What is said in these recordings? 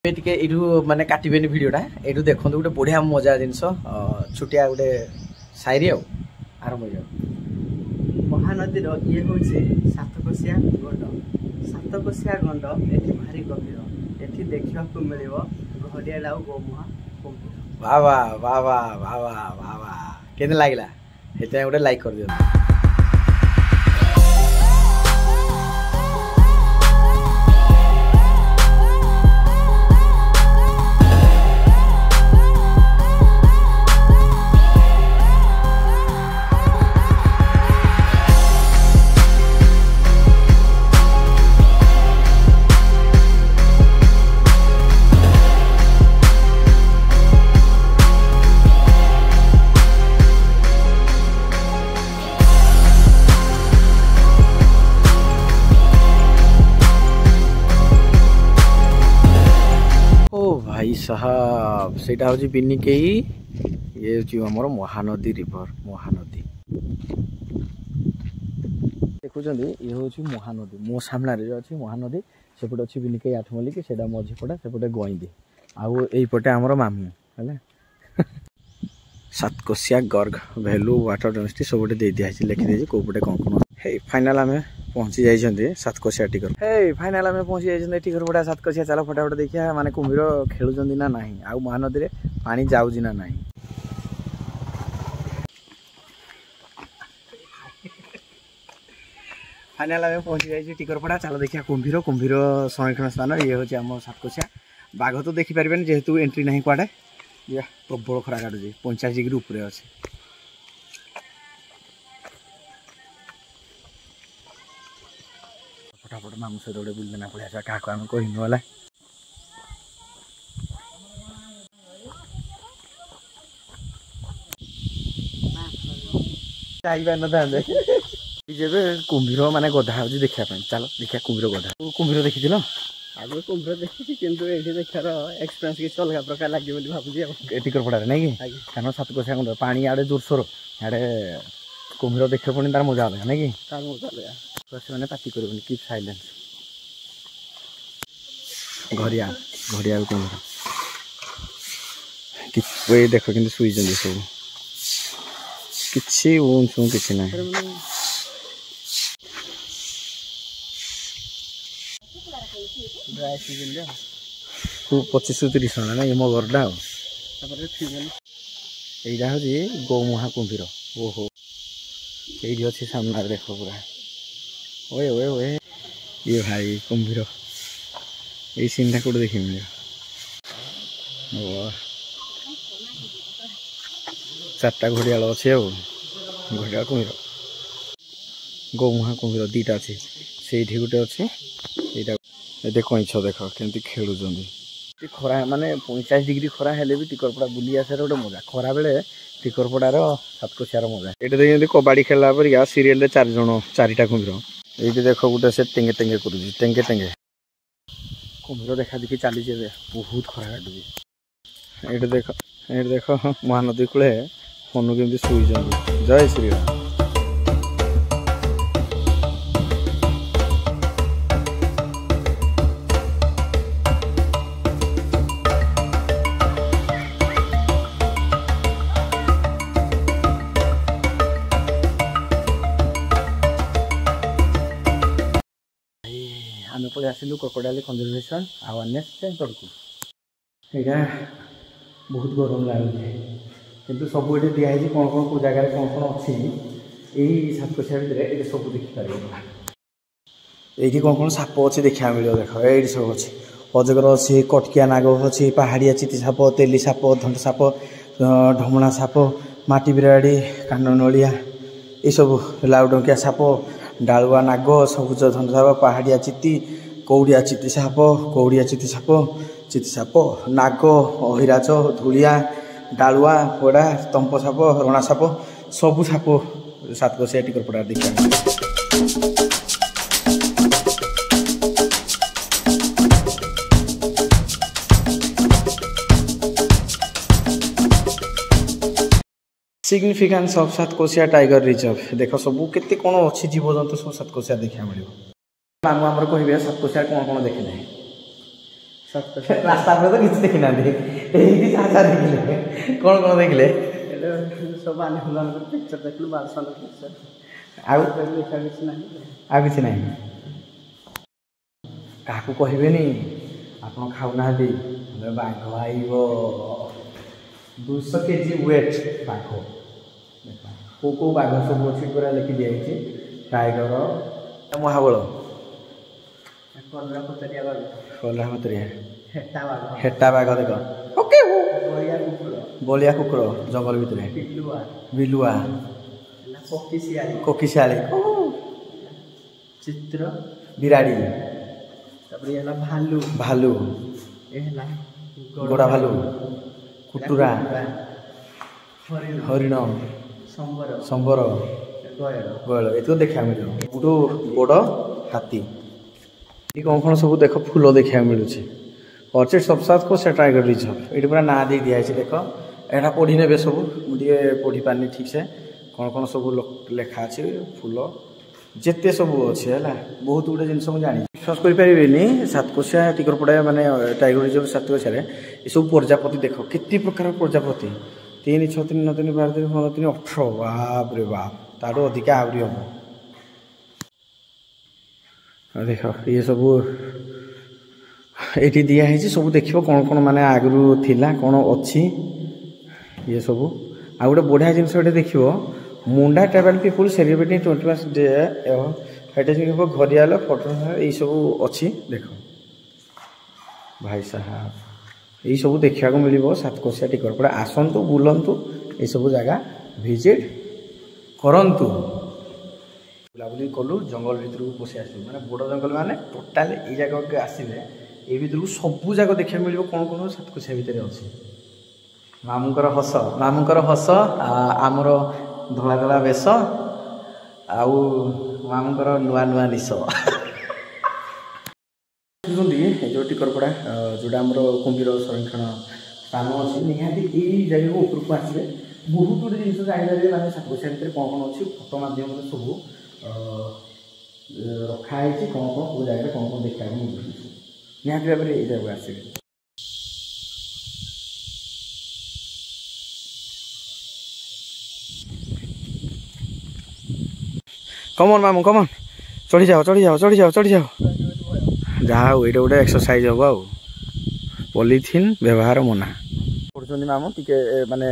टे माने काटबेनि भिडटा यू देखो गोटे बढ़िया मजा जिनस छुटिया गोटे सायरी आरंभ हो महानदीर ये हूँ सातकोशिया गंड सातकोशिया गंड ये भारी गभीर ये देखा मिल घड़ियाल आ गोमुहा कुंभीर। वाह वाह वाह वाह वाह वाह वाह वाह केते लागला हेते गोटे लाइक कर दियो। भाई साहब सेटा हूँ बिनिकेई ये हूँ महानदी रिवर महानदी देखुं ये हूँ महानदी मो सामने अच्छी महानदी सेपटे अच्छी बिनिकेई आठमल्लिक से मझीपटा सेपटे गईंदी आईपटे आमर मामू है सातकोशिया गर्ग भैलू वाटर डेंसिटी सब दे दिखाई लिखिदी कौपटे कौन कौन है। फाइनाल आम पहुंची जाइए सातकोशिया टिकर हे फाइनाल आम पहुंची जाइए टिकर पड़ा सातकोशिया चलो फटाफट देखिए माने कुम्भीर खेलुं ना नहीं आ महानदी में पानी जाऊँ ना नहीं। फाइनाल आम पहुंची जाइए टिकर पड़ा चलो देखिए कुम्भीर कुम्भीर संरक्षण स्थान ये हूँ आम सातकोशिया बाघ तो देखिपारे जेहेतु एंट्री ना कड़े प्रबल खरा काटुची 50 डिग्री ऊपर अच्छे फटाफट मामू सहित गोटे बुलदेना पड़े क्या आम कहनु वाला कुम्भीर माने गधा हूँ देखा चलो देखिए कुम्भीर गधा कुम्भीर देखी आगे कुम्भीर देखी किंतु ये देखार एक्सपीरियंस किसी अलग प्रकार लगे भाई टिकर पड़ा नहीं कि कारण सातकोशिया गंड पानी आड़े जोरसोर आड़े कुम्भीर देखे पुणी तार मजा अलग नहीं कि तार मजा अलग मैंने पार्टी कर कीप साइलेंस घड़िया घड़िया कुम्भीर कि देख कि शुई सब किसी ऊँचू किसी ना ड्राई सीजन 25-30 टका ना मो घरटा यहीटा हूँ गौमुहा कुम्भीर ओहो ये अच्छी सामने देख पूरा ओए ओए ओए ये भाई कुम्भीर ये सीन कौटे देख मिले चार्टा घड़ियाल अच्छे घड़ियाल कुम्भीर गौमुहा कुम्भीर दीटा अच्छी से गोटे अच्छे ये कईछ देख केमती खेलुं खरा माने 50 डिग्री खरा हेले भी टिकरपड़ा बुली आसार गोटे मजा खरा बेले टिकरपड़ार सातकोशियार मजा ये देखिए कबाड़ी खेलला पर या सीरियल 4 जन 4टा कुम्भीर ये देख गोटे से टेंगे टेंगे कर टेंगे टेंगे कुम्भीर देखा देखी चली बहुत खरा काटुची ये देख महानदी कूले हनु केमती शुई जय श्रीराम। आम पड़े आसलु क्रोकोडाइल कंजर्वेशन अवेयरनेस सेंटर को यहाँ बहुत गरम लगे किंतु सब ये दिखाई कौन कौन को जगार कौन कौन अच्छी यही सातकोशिया भितर ये सब देखिपार ये कौन कौन साप अच्छे देखा मिले देख ये सब अच्छे अजगर अच्छी कटकिया नाग अच्छी पहाड़िया चिति साप तेली साप धंट साप ढमणा साप माटी बिराड़ी कान नलिया ये सब लाउडंकिया साप डालुआ नाग सबुज धंट साप पहाड़िया चिति कौड़िया चिति साप नाग अहिराज धूलिया डालुआ पोड़ा तंप साप रणा साप सबू साप सातकोशिया टिकर पड़ा देखा सिग्निफिकेंस ऑफ सातकोशिया टाइगर रिजर्व देख सब केते कौन अच्छी जीवजंतु सब सातकोशिया देखा मिले मामू आमर कहे सातकोशिया कौन कौन देखिले ସାତକୋଶିଆ ରାସ୍ତା ପରେ ତ କିଛି ଦେଖିନାହାନ୍ତି ଏଇଠି ଯାହା ଦେଖିଲେ କ'ଣ ଦେଖିଲେ ସବୁ ଆନିମଲ୍ମାନଙ୍କର ପିକ୍ଚର ଦେଖିଲୁ ବାଲସନର ପିକ୍ଚର ଆଉ ଲେଖା କିଛି ନାହିଁ ଆଉ କିଛି ନାହିଁ କାହାକୁ କହିବେନି ଆପଣ ଖାଉନାହାନ୍ତି ବାଘ ଆଇବ 200 kg ୱେଟ୍ ବାଘ କେଉଁ କେଉଁ ବାଘ ସବୁ ଅଛି ପୁରା ଲେଖି ଦିଆଯାଇଛି ଟାଇଗର ମହାବଳ କଲରାପତରିଆ ବାଘ କୋଲ୍ହାପତରିଆ ହେଟା ବାଘ ଦେଖ ବଳିଆ କୁକୁର ବଳିଆ କୁକୁର ଜଙ୍ଗଲ ଭିତରେ ବିଲୁଆ କୋକିଶିଆଳି ଚିତ୍ର ବିରାଡ଼ି ତାପରେ ହେଲା ଭାଲୁ ଏ ହେଲା ଗୋଡ଼ା ଭାଲୁ କୁଟୁରା ହରିଣ ସମ୍ବର ଗୟଳ ଏତିକ ଦେଖିବାକୁ ମିଳିବ ସବୁଠୁ ବଡ଼ ହାତୀ ଏଠି କ'ଣ କ'ଣ ସବୁ ଦେଖ ଫୁଲ ଦେଖିବାକୁ ମିଳୁଛି ଅର୍ଚିଡ୍ ସବସାଦକୋଶିଆ ଟାଇଗର ରିଜର୍ଭ ଏଠି ପୁରା ନାଁ ଦେଇ ଦିଆହେଇଛି ଦେଖ ଏଇଟା ପଢ଼ି ନେବେ ସବୁ ମୁଁ ଟିକେ ପଢ଼ିପାରିନି ଠିକ୍ସେ କ'ଣ କ'ଣ ସବୁ ଲେଖା ଅଛି ଫୁଲ ଯେତେ ସବୁ ଅଛି ହେଲା ବହୁତ ଗୁଡ଼ିଏ ଜିନିଷ ମୁଁ ଜାଣିଛି ବିଶ୍ୱାସ କରିପାରିବେନି ସାତକୋଶିଆ ଟିକରପଡ଼ା ମାନେ ଟାଇଗର ରିଜର୍ଭ ସାତକୋଶିଆରେ ଏସବୁ ପ୍ରଜାପତି ଦେଖ କେତେ ପ୍ରକାର ପ୍ରଜାପତି 3, 6, 3, 9, 3, 12, 13, 15, 18 ବାପରେ ବାପ ତାଠୁ ଅଧିକା ଆହୁରି ହେବ ଦେଖ ଇଏ ସବୁ ଏଇଠି ଦିଆହେଇଛି ସବୁ ଦେଖିବ କ'ଣ କ'ଣ ମାନେ ଆଗରୁ ଥିଲା କ'ଣ ଅଛି ଇଏ ସବୁ ଆଉ ଗୋଟେ ବଢ଼ିଆ ଜିନିଷ ଏଠି ଦେଖିବ Munda tribal people celebrating 21st day heritage of gharial photo ଏଇସବୁ ଅଛି ଦେଖ ଭାଇ ସାହାବ ଏଇସବୁ ଦେଖିବାକୁ ମିଳିବ ସାତକୋଶିଆ ଟିକରପଡ଼ା ଆସନ୍ତୁ ବୁଲନ୍ତୁ ଏସବୁ ଜାଗା ଭିଜିଟ୍ କରନ୍ତୁ ବୁଲାବୁଲି କଲୁ ଜଙ୍ଗଲ ଭିତରକୁ ପଶି ଆସିବୁ ମାନେ ବଡ଼ ଜଙ୍ଗଲ ମାନେ ଟୋଟାଲ ଏଇ ଜାଗାକୁ ଆସିଲେ ଏ ଭିତରକୁ ସବୁ ଜାଗ ଦେଖିବାକୁ ମିଳିବ କ'ଣ କ'ଣ ସାତକୋଶିଆ ଭିତରେ ଅଛି ମାମୁଙ୍କର ହସ ଆମର ଧଳା ଧଳା ବେଶ ଆଉ ମାମୁଙ୍କର ନୂଆ ନୂଆ ନିଶ ଦେଖୁଛନ୍ତି ଯେଉଁ ଟିକରପଡ଼ା ଯେଉଁଟା ଆମର କୁମ୍ଭୀର ସଂରକ୍ଷଣ ସ୍ଥାନ ଅଛି ନିହାତି ଏଇ ଜାଗାକୁ ଉପରକୁ ଆସିଲେ ବହୁତ ଗୁଡ଼ିଏ ଜିନିଷ ଜାଣିପାରିବେ ମାନେ ସାତକୋଶିଆ ଭିତରେ କ'ଣ କ'ଣ ଅଛି ଫଟୋ ମାଧ୍ୟମରେ ସବୁ ରଖା ହେଇଛି କ'ଣ କ'ଣ କେଉଁ ଜାଗାରେ କ'ଣ କ'ଣ ଦେଖିବାକୁ ମିଳୁଛି ନିହାତି ଭାବରେ ଏଇ ଜାଗାକୁ ଆସିବେ କମନ୍ ମାମୁଁ କମନ୍ ଚଢ଼ିଯାଅ ଯାହା ହଉ ଏଇଟା ଗୋଟେ ଏକ୍ସରସାଇଜ୍ ହେବ ଆଉ ପଲିଥିନ୍ ବ୍ୟବହାର ମନା କରୁଛନ୍ତି ମାମୁଁ ଟିକେ ମାନେ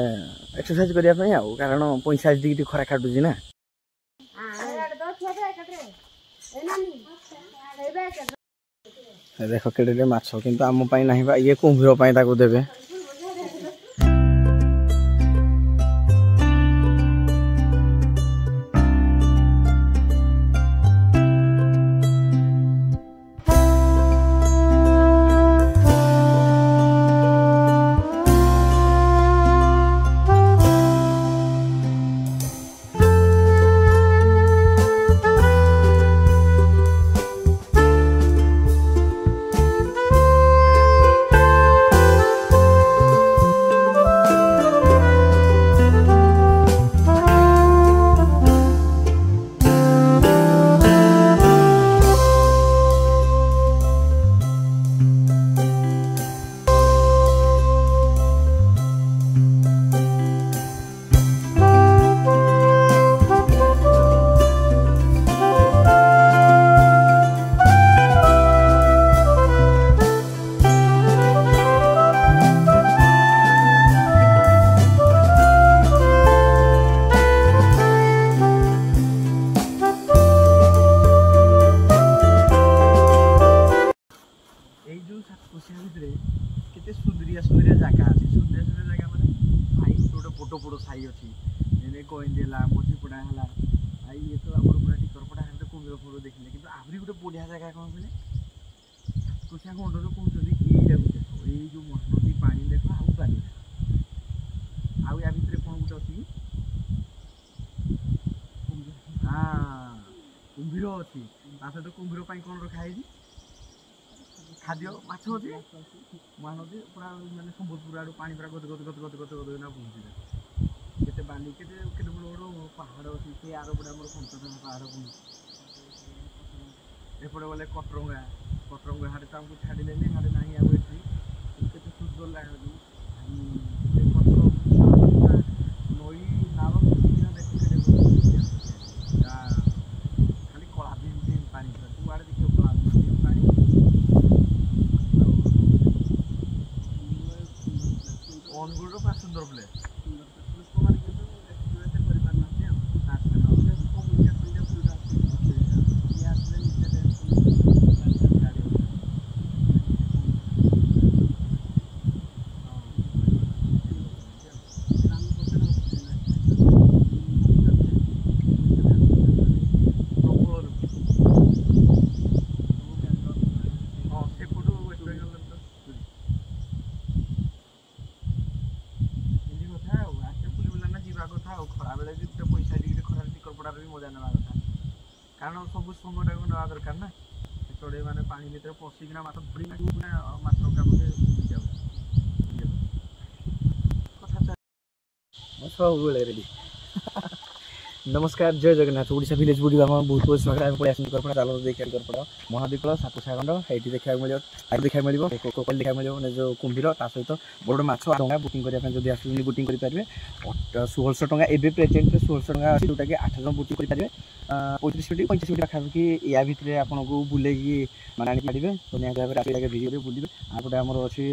ଏକ୍ସରସାଇଜ୍ କରିବା ପାଇଁ ଆଉ କାରଣ ପଇସା ଟିକେ ଖରା କାଟୁଛି ନା ଦେଖ କେଡ଼େ ମାଛ କିନ୍ତୁ ଆମ ପାଇଁ ନାହିଁ ବା ଇଏ କୁମ୍ଭୀର ପାଇଁ ତାକୁ ଦେବେ बड़ साई अच्छी कोईला मझीपड़ा है ये तो आम पूरा टिकरपड़ा कुम्भीर फुल देखिले कि आहरी गोटे बढ़िया जगह कौन बोले कोशिया गंडर कहते यहीटा देख ये जो महानदी पा देख आउ पानी आउ या भितर कौन गोटे अच्छी हाँ कुम्भीर अच्छी सहित कुम्भीर कौन रखाई खाद्य माछ अच्छे महानदी पूरा मानते सम्बलपुर आड़ पा पूरा गद गद गद गद गद गद ना पहुँचे केते बाली केते केते बड़ बड़ पहाड़ अच्छी से आर पड़े आम पंचतन पहाड़ पहुँच एपटे गले कटरंगा हाड़े तो आमको छाड़े हाँ ना आम ସୁନ୍ଦର ଲାଗୁଛି ନଈ ନାଳ ଖାଲି କଳା ଭୀମ ପାଣି କୁଆଡ଼େ ଦେଖିବ କଳା ଭୀମ ପାଣି ଅନୁଗୁଳର ପୁରା ସୁନ୍ଦର ପ୍ଲେସ୍ ଲୋକମାନେ କିନ୍ତୁ ଏକ୍ସପ୍ଲୋର କରିପାରୁନାହାନ୍ତି ଆଉ ଖରାବେଳେ ବି ଗୋଟେ ପଇସା ଦେଇକି ଖରାରେ ଟିକର ପଡ଼ାରେ ବି ମଜା ନେବା କଥା କାରଣ ସବୁ ସମୟଟାକୁ ନେବା ଦରକାର ନା ଚଢ଼େଇ ମାନେ ପାଣି ଭିତରେ ପଶିକିନା ମାଛ ଧରି ମାଛ ସବୁବେଳେ ରେଡ଼ି नमस्कार जय जगन्नाथ ओडिशा विलेज बुढ़ी बहुत बहुत स्वागत पड़े टिकरपड़ा चाल देखिए टिकरपड़ा महादीपल सातुसागंड ये देखा मिले देखा मिले कोकल देखा मिले जो कुंभीर ता सहित बड़ माछ टंगा बुकिंग करने जब आसुच्च बुकिंग करेंगे 1600 टंका एवं प्रेजेंट 1600 टंका अच्छी जोटा कि 8 जन बुकिंग करेंगे 35 मिनट 35 मिनट पाखापाखि या भितर आपको बुले मानी पारे तो निहत भाव में भिडियो बुले आपटे आमर अच्छी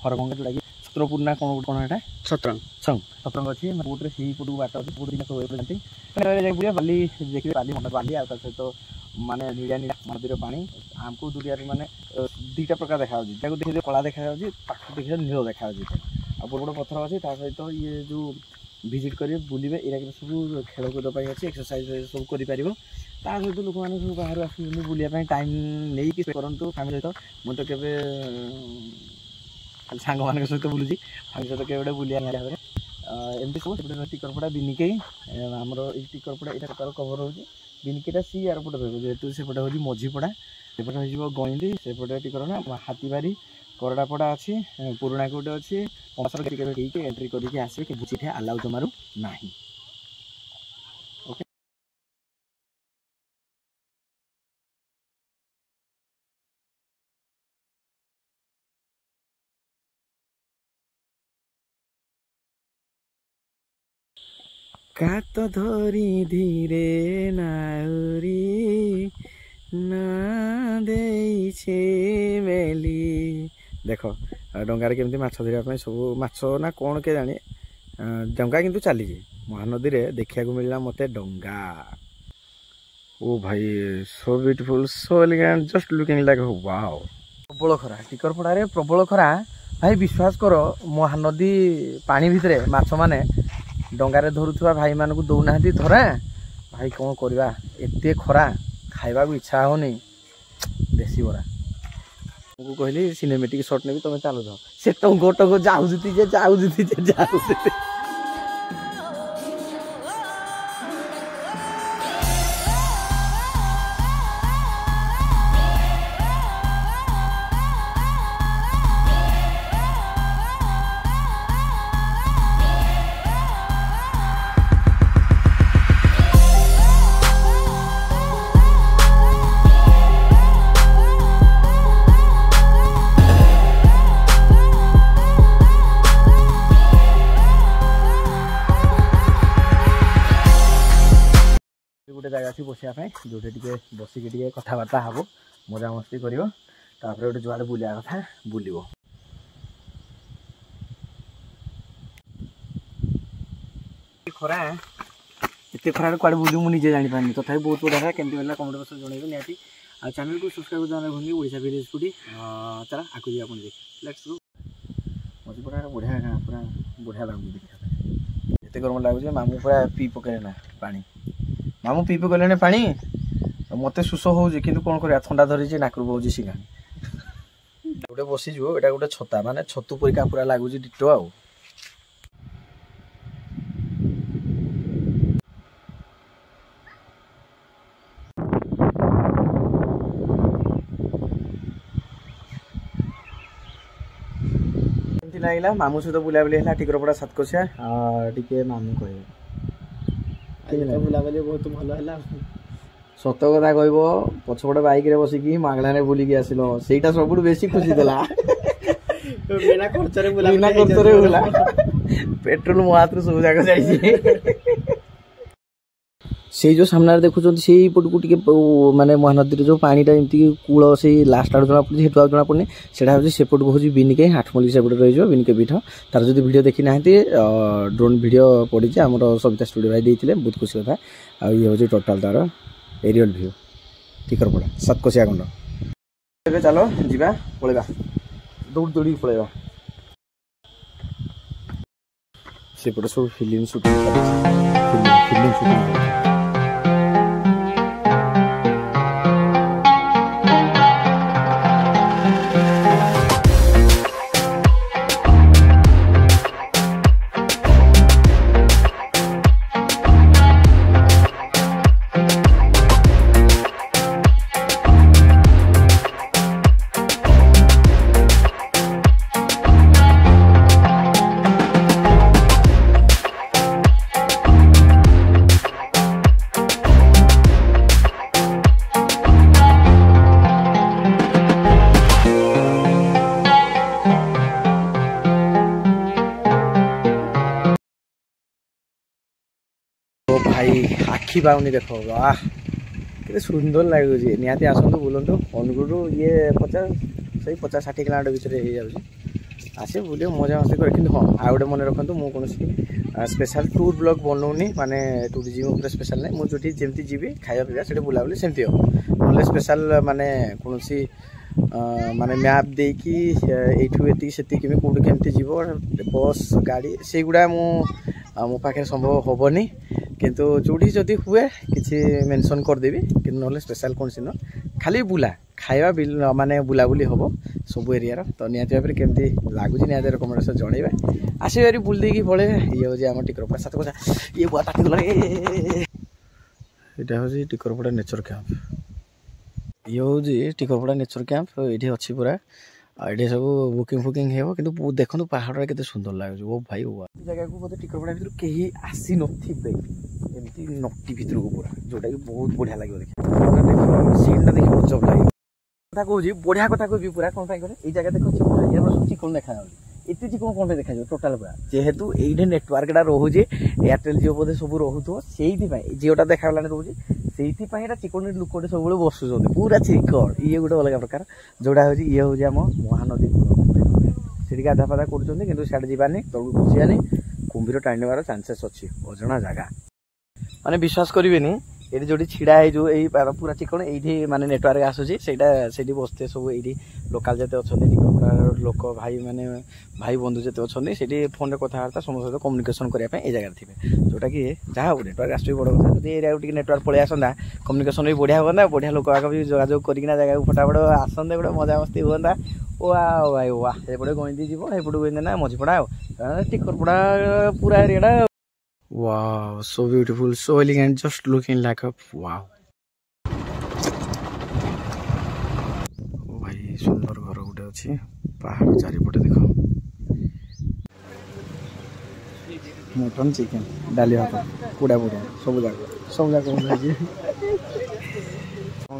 हरगंगा जोटा कि छत्रपूर्णा कौन कौन है छत्रंग छत्रंग अच्छी बोटे से पटू बाट अच्छी बुढ़िया बाली देखिए बाली मंडा बाली आ सहित माने नीड़ा नीड़ा नदी पानी आमको दुनिया माने दुईटा प्रकार देखा देखिए कला देखा देखिए नील देखा बड़ बड़ पत्थर अच्छी सहित ये जो विजिट करेंगे बुलवे ये सब खेलकूद अच्छी एक्सरसाइज सब कर सहित लोक मैंने सब बाहर आस बुलाया टाइम नहीं करूँ फैमिली सहित मुझे तो खाली सांग मान सहित बुलूँ फैमिली सहित के बुलिया भाव में एमती सब टिकरपड़ा बिनिके आमर टिकरपड़ा यहाँ तार कभर हो बिनिकेटा सी एयरपोर्ट रही जेहतु सेपटे हूँ मझीपड़ा सेपटे हो गईंदी सेपटे टिकरना हाथीबारी करड़ापड़ा अच्छी पुराणा गोटे अच्छी एंट्री करके आसे कि बुझी आलाउ जमारू ना कात धरी धीरे नाउरी ना देइछे मेली देख डंगार केमती माछ धरने सब माछ ना कौन के जाने डंगा किंतु चली महानदी रे देखा मिलला मत डंगा ओ भाई so beautiful so elegant just looking like wow प्रबल खरा टिकरपड़ा प्रबल खरा भाई विश्वास कर महानदी पानी भितर माछ माने डंगारे धरुवा भाई मानक दौना धरा भाई कौन करवा एते खरा खाइबा को इच्छा होनी देसी बरा तुमको कहली सिनेमेटिक शॉट ने भी तुम चलो जाओ से टंगो जाऊ गोटे जगह अच्छी बसापी जो बसिक कथबार्ता हम मजा मस्ती कर गोटे जुआड़े बुलिया कथा बुल खरा एत खरार कड़े बुलू मुझे जापानी तथा बहुत बढ़िया केमती मिलना कमेंट बक्स जनइबे निहाती आ चैनल को सब्सक्राइब करना भूलि ओडिशा विलेज फूडी चला आगे जी आप लेट्स गो मझीपड़ा बढ़िया गाँ पूरा बढ़िया लगुच देखा एत गरम लगुच मामू पूरा पी पकड़े ना पानी मामू पी पकड़े पानी मत शोष हो कौन कर थंडा धरी नाक बहुत सिंगा गोटे बसीजु एटा गोटे छता माने छतु परिका पूरा लगुच डिटो आ लगे मामू सहित बुलाबुली है टिकरपड़ा सातकोशिया टे मामू कह बुलाबुली बहुत भल है सत कथा कह पछपटे बैक बसिकी मागणा बुलिकी आसिल से सब बेसी खुशी देला बिना खर्चरे बुला पेट्रोल मो हाथ सब जाक जाइए से जो सामने देखुं से पटको टे माने महानदी जो पानीटा एमती कूल से लास्ट आड़ जना पड़ी हेतु जना पड़नी से सेपट को हूँ बिनिके हाटमली सेपटे रही बिनिके पीठ तार जो वीडियो देखी ना ड्रोन वीडियो पड़ी आम सविता स्टूडियो भाई देते बहुत खुशी कथा आ ये हूँ टोटाल तार एरियल व्यू टिकरपड़ा सातकोशिया गंड चलो जीवा पलैबा दौड़ दौड़ी पलैबा सेपटे सब फिल्म सुटिंग फिल्म सुटिंग भाई आखि पाऊनी देख वाह के सुंदर लगे निहाती आसतु बुलतु अनुगुल ये 50-60 किलोमीटर भितर आसे बुले मजा मस्ती कर कि हाँ आ गए मन रखु मुझे स्पेशल टूर ब्लॉग बनाऊनी माने टूरिज्म स्पेशल ना मुझे जो जमी जी खाया पीवा से बुलाबुली सेमती हम ना स्पेशल माने कौन सी माने मैप देकी एठू एति सेति केमी कोड केमती जीव बस गाड़ी से गुडा मो पाखे संभव होबनी किंतु जोड़ी जदि हुए किसी मेंशन कर देबी कि नले स्पेशल कौन सी न खाली बुला खाଇବା माने बुलाबुली हम सब एरिया तो निहाती भाव केमती लगुच निहाती रिकमेंडेसन जनइबा आसबारी बुल देकी पड़े ये हूँ आम टिकरपड़ा सातकोशिया ये बुआ ताकगला यहाँ हूँ टिकरपड़ा नेचर कैंप ये हूँ टिकरपड़ा नेचर कैंप ये अच्छी पूरा ये सब बुकिंग फुकिंग हो कि देखो पहाड़ के सुंदर लगे ओ भाई वो जगह को बोलते टिकरपड़ा भर कहीं आसी नथिबे एमती नटी भर को पूरा जोटा कि बहुत बढ़िया लगे देखो सीनटा देखिए गजब लगे कथा कहूँ बढ़िया कथा कह पूरा कौन ये जगह देखो सब चिकन देखा एत चिकन कौन देखा टोटाल पूरा जेहेतु ये नेटवर्कटा रोचे एयरटेल जिओ बोधे सब रोथो से जिओटा देखा रोचे से चिकन लोक सब बसुँच पूरा चिकन ये गोटे अलग प्रकार जोड़ा हूँ ये हूँ आम महानदी से गाधा फाधा कर सियाड़े जावानी तौक घुसवानी कुंभीर टाणीबार चान्सेस अच्छी अजना जगह माने विश्वास करेनि ये जो छिड़ा है जो पूरा चिकन ये माने नेटवर्क आसूसी से बसते सब ये लोकाल जिते अच्छा टिकरपड़ा लोक भाई माने भाई बंधु जिते अच्छा से फोन में कथबार्ता समस्त सहित कम्युनिकेशन करने जगह थे जोटा कि जहाँ हो नेटवर्क आस बड़ कथा जो एरिया नेटवर्क पलि आसता कम्युनिकेशन भी बढ़िया हाँ बढ़िया लोक आगे भी जोगाजोग करना जगह फटाफट आसते गोटे मजा मस्ती हाँ ओ भाई वाह एपटे गईदी जीव एपटे गईदे ना मझीपड़ा टिकरपड़ा पूरा area Wow, so beautiful, so elegant, just looking like a wow. भाई सुंदर घर गोटे अच्छी पहाड़ चारिपटे देख मटन चिकेन डाली भात पुड़ा पुड़ा सब जाक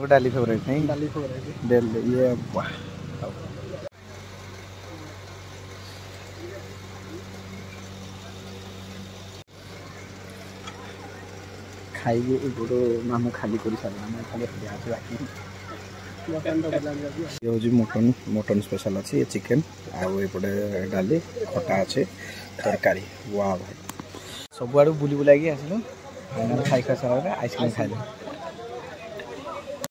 डाली फेवरेट नहीं डाली फेवरेट ये वाह खाइए गोड़ मामू खाली कर सारा खाली ये हूँ मटन स्पेशल अच्छी चिकेन आउटे डाली खटा अच्छे तरकारी वाह भाई सब आड़ बुली बुलाइक आसलु खाई खाई सारा आइसक्रीम खाइल